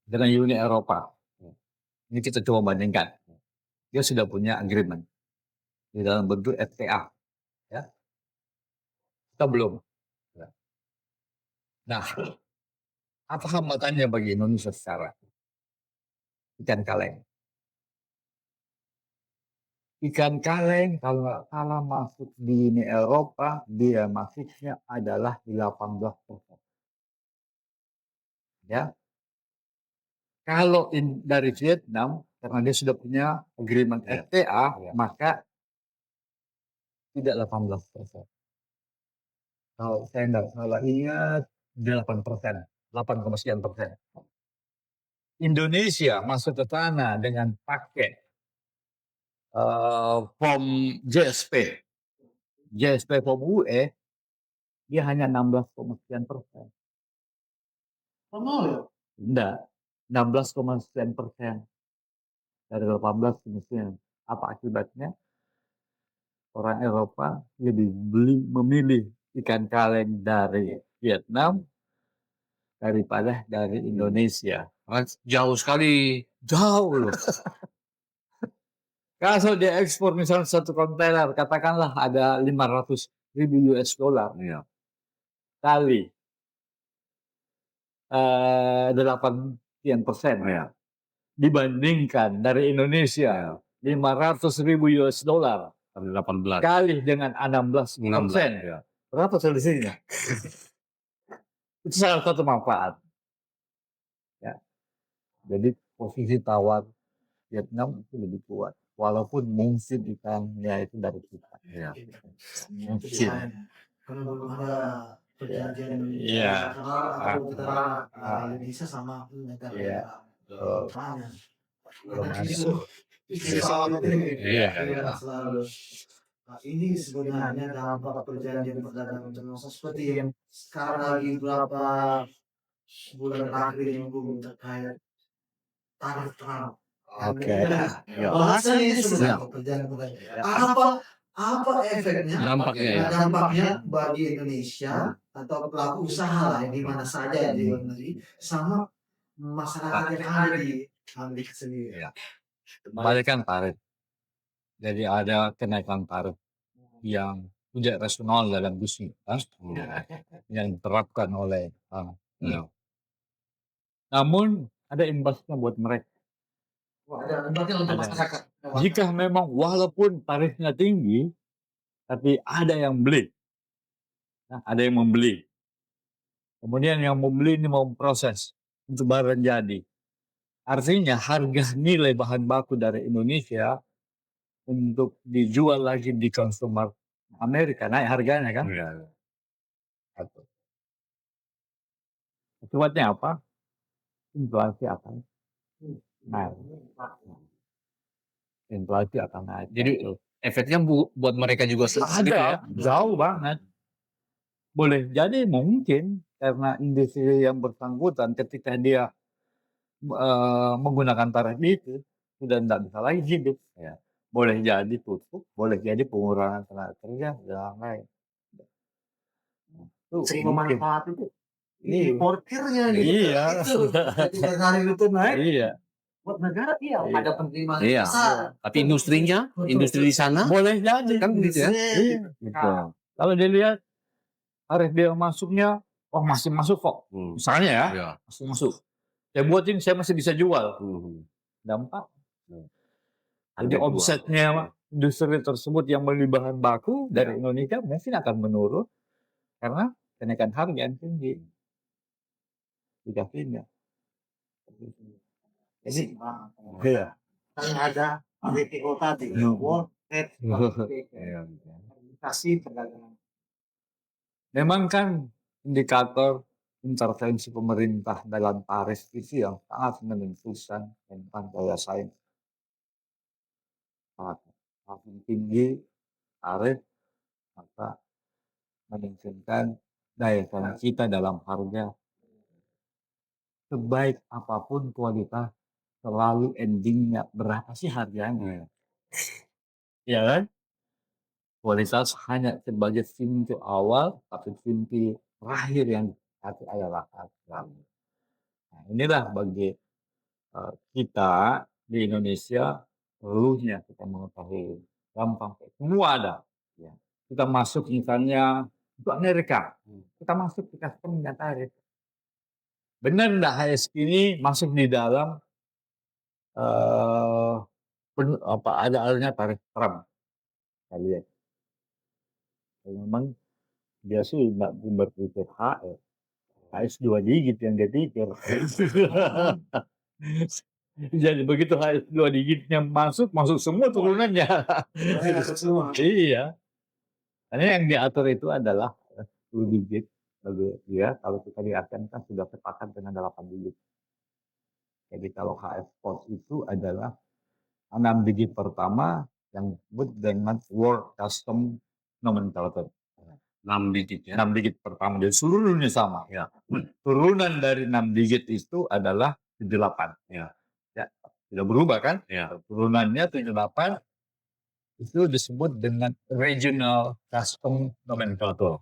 dengan Uni Eropa. Ini kita coba bandingkan. Dia sudah punya agreement di dalam bentuk FTA. Ya. Kita belum. Ya. Nah, apa hambatannya bagi Indonesia sekarang? Ikan kaleng. Ikan kaleng kalau nggak salah masuk di Uni Eropa, dia masuknya adalah 18%. Ya. Kalau dari Vietnam, karena dia sudah punya agreement FTA, maka tidak 18%. Kalau saya nggak salah ingat 8%, 8,sekian%. Indonesia masuk ke sana dengan pakai form JSP form UE, dia hanya 16,sekian%. Sama ya? Enggak, 16,sekian% dari 18 kemiskinan. Apa akibatnya? Orang Eropa lebih memilih ikan kaleng dari Vietnam daripada dari Indonesia. Jauh sekali. Jauh loh. Kalau dia ekspor misalnya satu kontainer, katakanlah ada 500.000 US dollar. Iya. Kali 8%. Iya. Dibandingkan dari Indonesia, 500.000 US dollar. Kali 18. Kali dengan 16%. Ya. Berapa selisihnya? Itu salah satu manfaat. Ya. Jadi posisi tawar Vietnam itu lebih kuat. Walaupun mungkin ikannya itu dari kita. Iya. Mungkin. Karena belum ada perjanjian Iya. atau antara Indonesia sama negara Iya. mana. Belum ada. Isu soal ini. Iya. Selalu. Nah, ini sebenarnya dampak perjanjian perdagangan internasional seperti yang sekarang lagi beberapa bulan terakhir ini terkait tarif Trump. Oke. Bahasanya ini sudah perjanjian. Apa efeknya? Dampaknya ya. Dampaknya bagi Indonesia atau pelaku usaha lah di mana saja di luar negeri sama masyarakat yang ada di Amerika sendiri. Ya. Balikan tarif. Jadi ada kenaikan tarif yang tidak rasional dalam bisnis yang diterapkan oleh namun ada imbasnya buat mereka. Ada imbasnya untuk masyarakat. Jika memang walaupun tarifnya tinggi, tapi ada yang beli, ada yang membeli. Kemudian yang membeli ini mau proses untuk barang jadi. Artinya harga nilai bahan baku dari Indonesia untuk dijual lagi di konsumer Amerika naik harganya kan? Akibatnya apa? Inflasi akan naik. Inflasi akan naik. Jadi efeknya buat mereka juga ada ya, jauh banget. Boleh jadi mungkin karena industri yang bersangkutan ketika dia menggunakan tarif itu sudah tidak bisa lagi hidup. Ya. Boleh jadi tutup, boleh jadi pengurangan tenaga kerja dan lain. Sering memanfaat itu. Iya. Importirnya gitu. Iya. Ketika tarif itu naik, Iya. buat negara ada penerimaan Iya. besar. Tapi industrinya, industri di sana Boleh jadi kan gitu ya. Iya. Gitu. Kalau dilihat tarif dia masuknya, oh masih masuk kok. Misalnya ya, Iya. masih masuk. Saya buatin, saya masih bisa jual. Dampak. Jadi omsetnya industri tersebut yang beli bahan baku dari Indonesia mungkin akan menurun karena kenaikan harga yang tinggi. Tidak pindah. Jadi, iya. Kan ada WTO tadi, World Trade Organization perdagangan. Memang kan indikator intervensi pemerintah dalam tarif itu yang sangat menentukan tentang daya saing. Makin tinggi tarif, maka memungkinkan daya saing kita dalam harga. Sebaik apapun kualitas, selalu endingnya berapa sih harganya? Ya kan? Kualitas hanya sebagai pintu awal, tapi pintu terakhir yang hati adalah harga. Nah, inilah bagi kita di Indonesia perlunya kita mengetahui gampang, semua ada. Ya. Kita masuk misalnya ke Amerika, kita masuk kita nggak tarik. Benar nggak HSQ ini masuk di dalam ada tarif Trump? Kita lihat. Memang dia sih nggak berpikir HS 2 digit yang dia pikir. Jadi begitu HS 2 digitnya masuk semua turunannya. Iya. Karena yang diatur itu adalah 10 digit. Bagi dia kalau kita diartikan kan sudah sepakat dengan 8 digit. Jadi kalau HS code itu adalah 6 digit pertama yang disebut dengan World Custom Nomenclature. 6 digit ya. 6 digit pertama, jadi seluruhnya sama. Ya. Turunan dari 6 digit itu adalah 78. Ya. Tidak berubah kan? Ya. Turunannya 78 itu disebut dengan Regional Custom Nomenclature.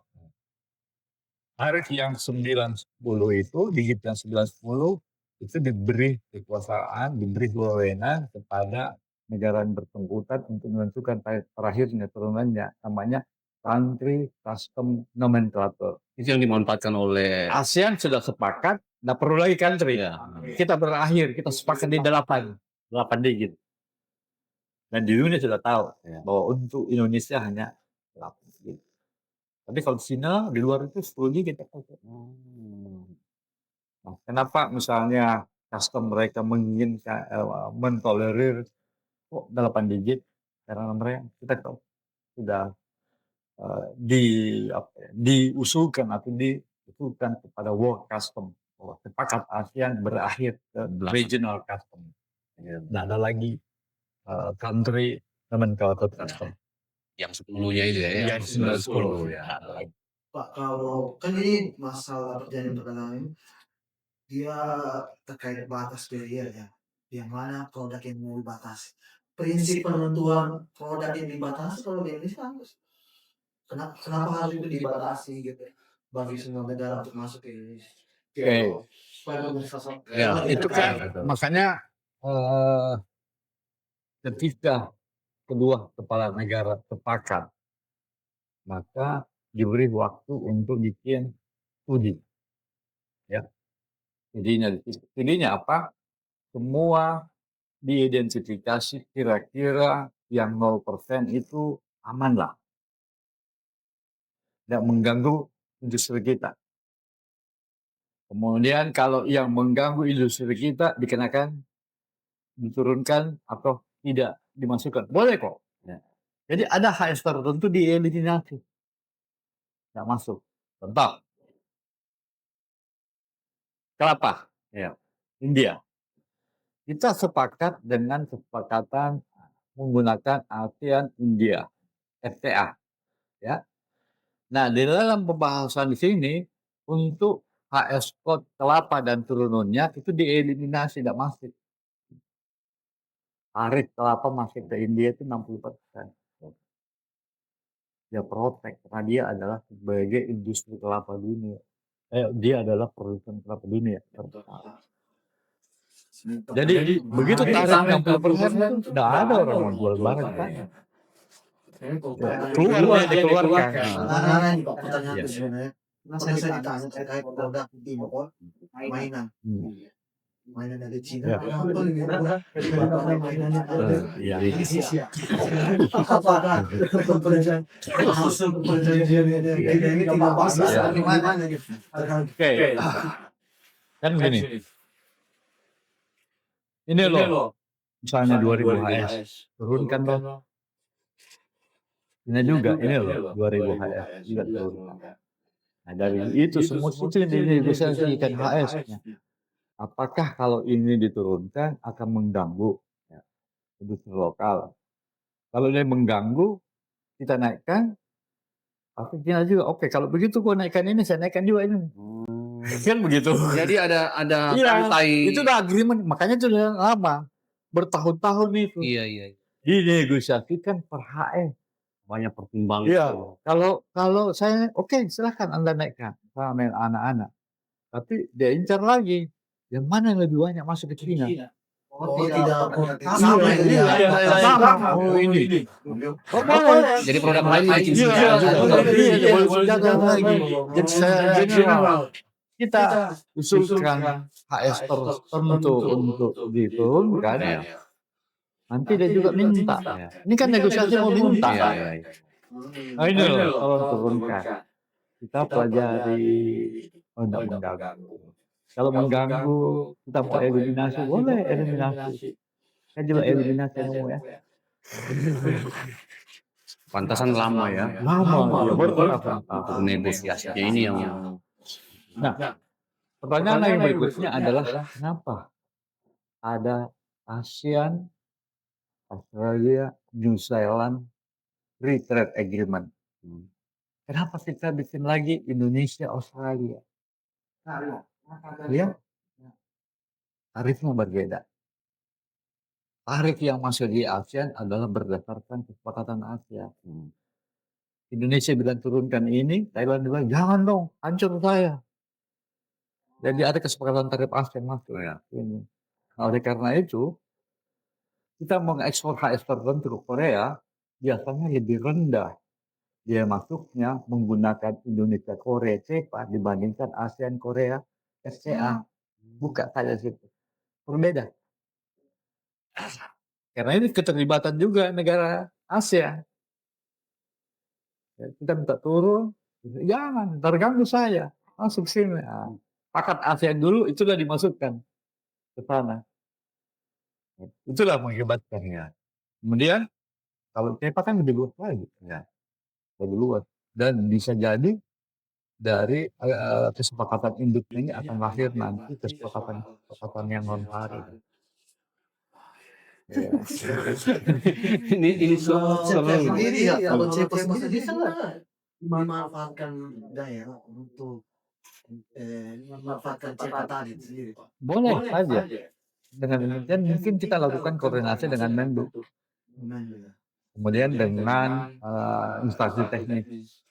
Tarif yang 910 itu, digit yang 910 itu diberi kekuasaan, diberi wewenang kepada negara yang bersangkutan untuk menentukan tarif terakhirnya turunannya, namanya Country Custom Nomenclature. Itu yang dimanfaatkan oleh ASEAN sudah sepakat, nggak perlu lagi country. Ya. Kita berakhir, kita sepakat di 8 digit. Dan di dunia sudah tahu bahwa untuk Indonesia hanya 8 digit. Tapi kalau Cina di luar itu 10 digit. Nah, kenapa misalnya custom mereka menginginkan mentolerir kok 8 digit? Karena mereka kita tahu sudah diusulkan atau diusulkan kepada World Custom bahwa sepakat ASEAN berakhir ke Regional Custom. Tidak ada lagi country nomenclature custom. Yang 10-nya itu ya. Yang 910 ya. Pak, kalau kan ini masalah perjanjian perdagangan ini, dia terkait batas barrier ya, yang mana produk yang mau dibatasi. Prinsip penentuan produk yang dibatasi kalau di Indonesia kenapa harus itu dibatasi gitu bagi semua negara untuk masuk ke Indonesia? Oke. Supaya pemirsa Ya, itu kan makanya ketika kedua kepala negara sepakat, maka diberi waktu untuk bikin studi. Ya. Studinya apa? Semua diidentifikasi kira-kira yang 0% itu aman lah. Tidak mengganggu industri kita. Kemudian kalau yang mengganggu industri kita dikenakan, diturunkan atau tidak dimasukkan. Boleh kok. Ya. Jadi ada HS tertentu dieliminasi. Tidak masuk. Contoh. Kelapa. Ya. India. Kita sepakat dengan kesepakatan menggunakan ASEAN India. FTA. Ya. Nah, di dalam pembahasan di sini untuk HS code kelapa dan turunannya itu dieliminasi, tidak masuk. Tarif kelapa masuk ke India itu 60%. Dia protek karena dia adalah sebagai industri kelapa dunia. Dia adalah produsen kelapa dunia. Jadi begitu tarif 60% tidak ada orang mau jual barang kan. Keluar dia dikeluarkan. Nah, ini Pak, pertanyaan sebenarnya. Saya ditanya terkait produk impor mainan. Mainan dari Cina. Apa ini? Mainannya Ya. Apakah hasil perjanjian ini tidak pas? Bagaimana gitu? Oke. Kan begini. Ini loh. Misalnya 2000 HS. Turunkan loh. Ini juga, ini loh 2000 HS juga turunkan. Nah, dari itu semua itu yang dinegosiasikan HS-nya. Apakah kalau ini diturunkan akan mengganggu industri lokal? Kalau dia mengganggu, kita naikkan. Tapi Cina juga, oke kalau begitu kau naikkan ini, saya naikkan juga ini. Kan begitu. Jadi ada Iya, rantai. itu udah agreement, makanya itu udah lama. Bertahun-tahun itu. Iya. Dinegosiasikan per HM. Banyak pertimbangan. Iya, kalau saya oke silahkan Anda naikkan sama anak-anak. Tapi dia incar lagi, yang mana yang lebih banyak masuk ke Cina? Oh tidak, Sama itu iya, ya. sama. Oh ini. Oh boleh. Jadi produk lain makin Iya, senjata juga. iya, boleh senjata lagi. Jadi saya general, kita usulkan HS tertentu untuk diturunkan. Iya. Nanti dia juga minta. Ini kan negosiasi mau minta. Iya. Nah ini loh, tolong turunkan. Kita pelajari, oh enggak mengganggu. Kalau mengganggu, kita mau eliminasi, boleh eliminasi. Kan juga eliminasi mau ya. Pantasan lama ya. Lama, ya Untuk negosiasinya ini yang Nah, pertanyaan yang berikutnya adalah kenapa ada ASEAN, Australia, New Zealand Free Trade Agreement? Kenapa kita bikin lagi Indonesia, Australia? Ya, tarifnya berbeda. Tarif yang masuk di ASEAN adalah berdasarkan kesepakatan ASEAN. Indonesia bilang turunkan ini, Thailand bilang jangan dong, hancur saya. Jadi ada kesepakatan tarif ASEAN masuk ya. Ini. Nah, oleh karena itu, kita mengekspor HS tertentu ke Korea biasanya lebih rendah. Dia masuknya menggunakan Indonesia Korea CEPA dibandingkan ASEAN Korea FCA. Buka saja situ. Berbeda. Karena ini keterlibatan juga negara ASEAN. Ya, kita minta turun, jangan terganggu saya. Masuk sini. Nah, pakat ASEAN dulu itu sudah dimasukkan ke sana. Itulah mengakibatkannya. Kemudian kalau CEPA kan lebih luas lagi. Ya. Lebih luas. Dan bisa jadi dari kesepakatan induknya ini akan lahir nanti kesepakatan yang non tarif. Ya. ini Kalau seru. sendiri ya, kalau CEPA sendiri sangat memanfaatkan daerah untuk memanfaatkan CEPA tadi sendiri. Boleh saja. Dengan demikian mungkin kita lakukan koordinasi dengan Menlu. Kemudian dengan instansi teknis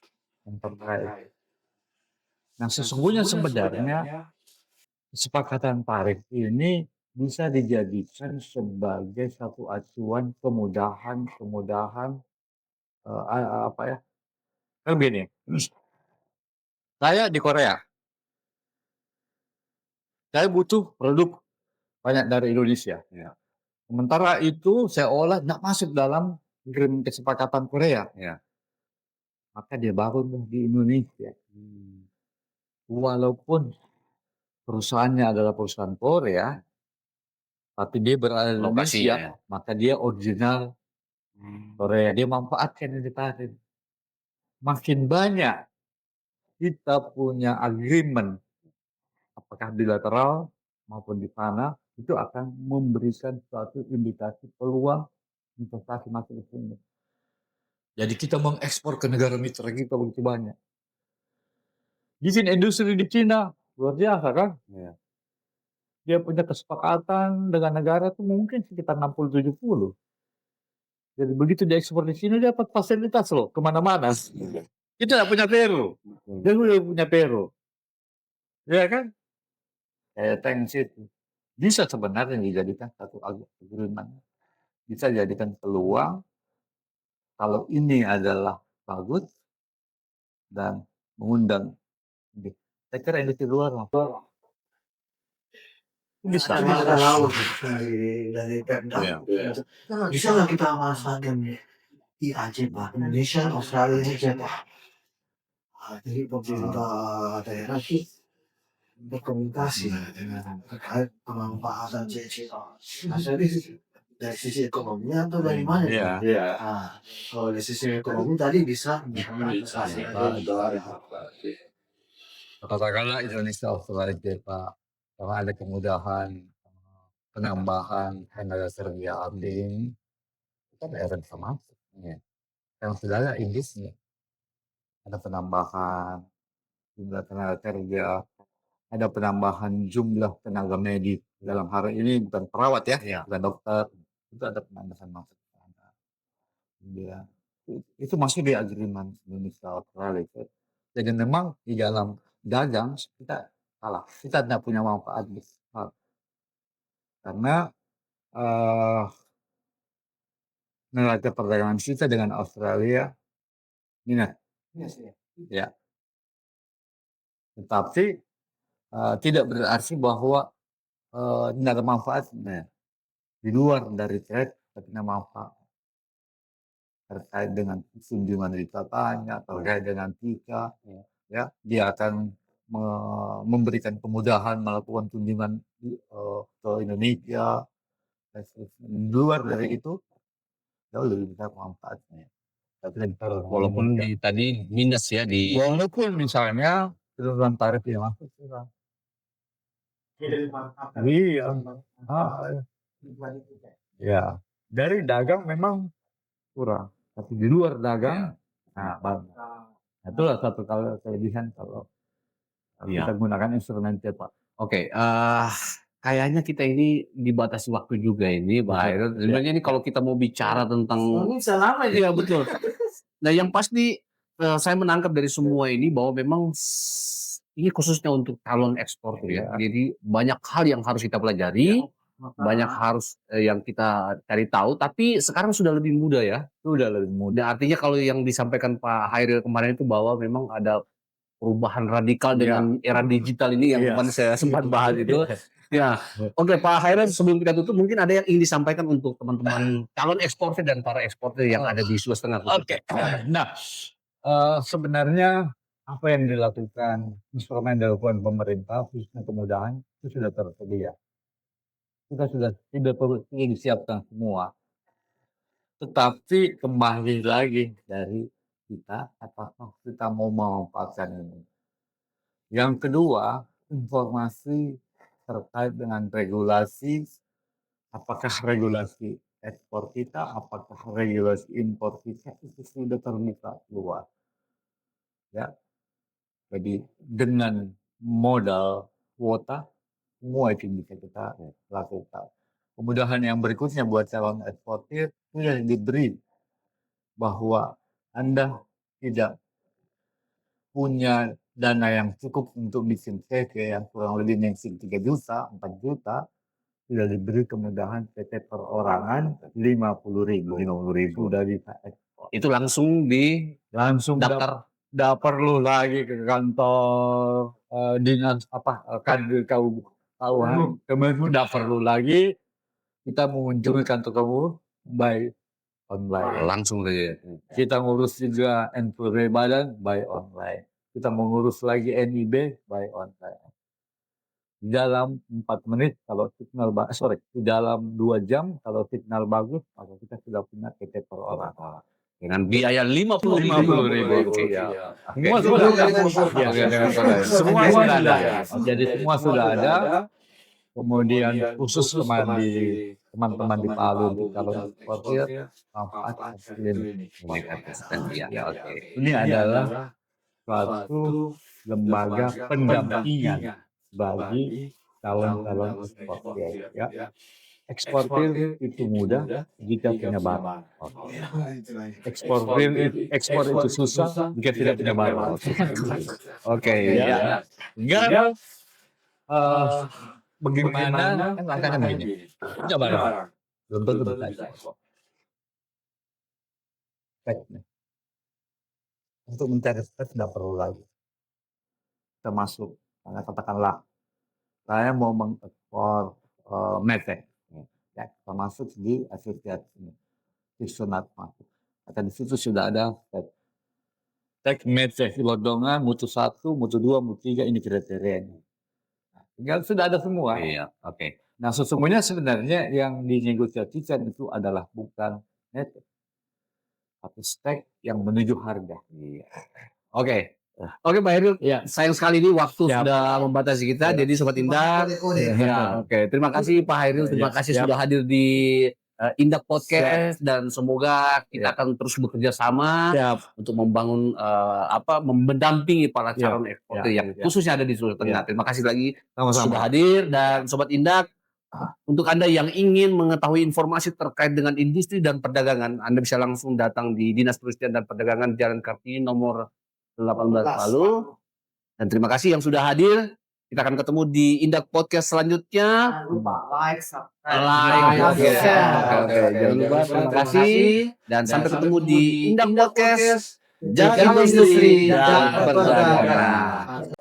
yang terkait. Nah sesungguhnya sebenarnya kesepakatan tarif ini bisa dijadikan sebagai satu acuan kemudahan apa ya? Kan begini, saya di Korea, saya butuh produk banyak dari Indonesia. Ya. Sementara itu saya olah tidak masuk dalam kesepakatan Korea. Ya. Maka dia bangun di Indonesia. Walaupun perusahaannya adalah perusahaan Korea, tapi dia berada di Indonesia, Ya. maka dia original Korea. Dia manfaatkan ini tarif. Makin banyak kita punya agreement, apakah bilateral maupun di sana, itu akan memberikan suatu indikasi peluang investasi masuk ke sini. Jadi kita mengekspor ke negara mitra kita begitu banyak. Bikin industri di Cina, luar biasa kan? Ya. Dia punya kesepakatan dengan negara itu mungkin sekitar 60-70. Jadi begitu dia ekspor di sini dia dapat fasilitas loh kemana-mana. Kita tidak punya Peru, dia udah punya Peru, ya kan? Kayak tensi itu bisa sebenarnya dijadikan satu agreement, bisa dijadikan peluang kalau ini adalah bagus dan mengundang. Saya kira industri luar bisa. Ada laut dari Pemda. Ya. Bisa nggak kita manfaatkan di Aceh Pak, Indonesia, Australia, CEPA. Jadi pemerintah daerah itu berkomunikasi terkait pemanfaatan CEPA. Nah, jadi dari sisi ekonominya atau dari mana? Iya. Nah, kalau dari sisi ekonomi tadi bisa Katakanlah Indonesia Australia Pak, karena ada kemudahan penambahan tenaga kerja asing, kita daerah bisa masuk. Ya. Yang sudah ada industri. ada penambahan jumlah tenaga kerja, ada penambahan jumlah tenaga medis. Dalam hari ini bukan perawat ya, Iya. bukan dokter, itu ada penambahan masuk ke sana. Iya. Itu masih di agreement Indonesia Australia. Jadi memang di dalam dagang kita kalah, kita tidak punya manfaat besar karena neraca perdagangan kita dengan Australia minus. Ya, tetapi tidak berarti bahwa tidak ada manfaatnya. Di luar dari trade, tapi ada manfaat terkait dengan kunjungan wisatanya, terkait dengan visa, ya, dia akan memberikan kemudahan melakukan kunjungan ke Indonesia. Di luar dari itu, jauh lebih besar manfaatnya. Walaupun tadi minus ya di Walaupun misalnya penurunan tarif yang masuk iya. Ya, dari dagang memang kurang, tapi di luar dagang, nah bagus. Itulah satu kelebihan kalau kita gunakan instrumen cetak. Oke, kayaknya kita ini dibatasi waktu juga ini, Pak Hairil. Sebenarnya ini kalau kita mau bicara tentang Selama iya betul. Nah, yang pasti saya menangkap dari semua ini bahwa memang ini khususnya untuk calon ekspor ya. Jadi banyak hal yang harus kita pelajari, banyak harus yang kita cari tahu. Tapi sekarang sudah lebih mudah ya. Sudah lebih mudah. Dan artinya kalau yang disampaikan Pak Hairil kemarin itu bahwa memang ada perubahan radikal dengan era digital ini yang kemarin saya sempat bahas itu. Ya, oke Pak Hairil, sebelum kita tutup mungkin ada yang ingin disampaikan untuk teman-teman calon eksportir dan para eksportir yang ada di Sulawesi Tengah. Oke. Nah, sebenarnya apa yang dilakukan, instrumen dilakukan pemerintah khususnya kemudahan itu sudah tersedia. Kita sudah tidak perlu disiapkan semua. Tetapi kembali lagi dari kita, apakah kita mau memanfaatkan ini. Yang kedua, informasi terkait dengan regulasi, apakah regulasi ekspor kita, apakah regulasi impor kita itu sudah terbuka luas. Ya, jadi dengan modal kuota semua itu bisa kita lakukan. Kemudahan yang berikutnya buat calon eksportir sudah diberi bahwa Anda tidak punya dana yang cukup untuk bikin CV yang kurang lebih mention 3 juta, 4 juta, sudah diberi kemudahan PT perorangan 50.000 sudah bisa ekspor. Itu langsung di Langsung daftar. Tidak perlu lagi ke kantor dinas KUHAN. Kemudian tidak perlu lagi kita mengunjungi kantor kamu by online. Langsung saja. Kita ngurus juga NPWP badan by online. Kita mengurus lagi NIB by online. Di dalam 4 menit kalau signal di dalam 2 jam kalau signal bagus, maka kita sudah punya PT perorangan. Dengan biaya 50.000. Semua sudah ada. Semua sudah ada. Jadi semua sudah ada. Kemudian khusus teman-teman di Palu di calon eksportir manfaat ini. Ini adalah suatu lembaga pendampingan bagi calon eksportir. Ya. Eksportir itu mudah jika punya barang. Ekspor itu susah jika tidak punya barang. Oke, ya. Enggak. Bagaimana kan langkahnya begini. Punya barang. Belum tentu bisa ekspor. Untuk mencari spek tidak perlu lagi. Kita masuk, katakanlah saya mau mengekspor mete. Ya, kita masuk di asosiasi Sunat masuk. Atau di situ sudah ada tek mete Lodongan, mutu 1, mutu 2, mutu 3 ini kriterianya. Tinggal sudah ada semua. Iya, oke. Nah, sesungguhnya sebenarnya yang dinegosiasikan itu adalah bukan mete, tapi stek yang menuju harga. Iya. Oke. Oke Pak Hairil, sayang sekali ini waktu sudah membatasi kita, jadi Sobat Indar. Oke, terima kasih Pak Hairil, terima kasih sudah hadir di Indak Podcast dan semoga kita akan terus bekerja sama untuk membangun mendampingi para calon eksportir yang khususnya ada di Sulawesi Tengah. Terima kasih lagi sudah hadir dan Sobat Indak. Untuk Anda yang ingin mengetahui informasi terkait dengan industri dan perdagangan, Anda bisa langsung datang di Dinas Perindustrian dan Perdagangan Jalan Kartini nomor 18 Palu. Dan terima kasih yang sudah hadir. Kita akan ketemu di Indak Podcast selanjutnya. Jangan lupa like, Oke. Jangan lupa, terima kasih. Dan sampai ketemu di Indak Podcast. Jaga industri dan perdagangan.